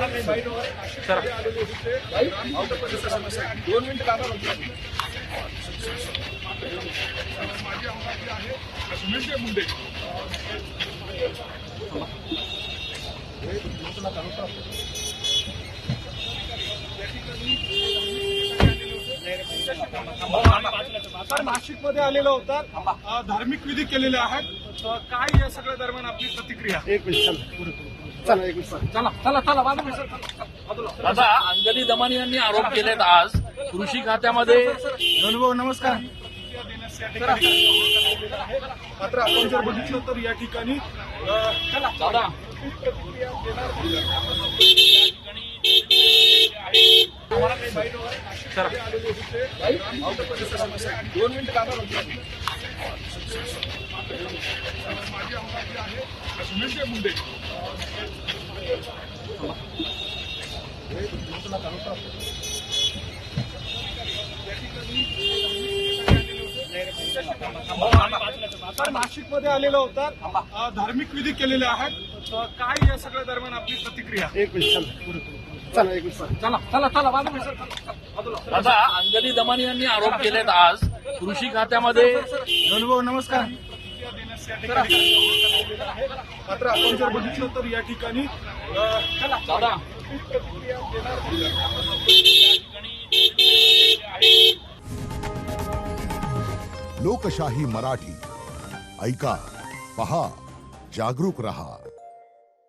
2 minute कामा माझी आमदार जी आहे सुनील मुंडे नाशिक मध्ये आलेला होता, धार्मिक विधी केलेले आहेत. काय या सगळ्या दरम्यान आपली प्रतिक्रिया? एक मिनिट चला एक मिनिट आता अंजली दमानी यांनी आरोप केलेत आज कृषी खात्यामध्ये. धनुभाऊ नमस्कार. मात्र आपण जर बघितलं तर या ठिकाणी दादा दोन मिनिट कामा माझी आमदार जी आहे सुनील मुंडे नाशिक मध्ये आलेला होता, धार्मिक विधी केलेले आहेत. काय या सगळ्या दरम्यान आपली प्रतिक्रिया? एक मिनिट चला एक मिनिट आता अंजली दमानी यांनी आरोप केलेत आज कृषी खात्यामध्ये. धनुभाऊ नमस्कार. मात्र आपण जर बघितलं तर या ठिकाणी दादा लोकशाही मराठी ऐका, पहा, जागरूक रहा.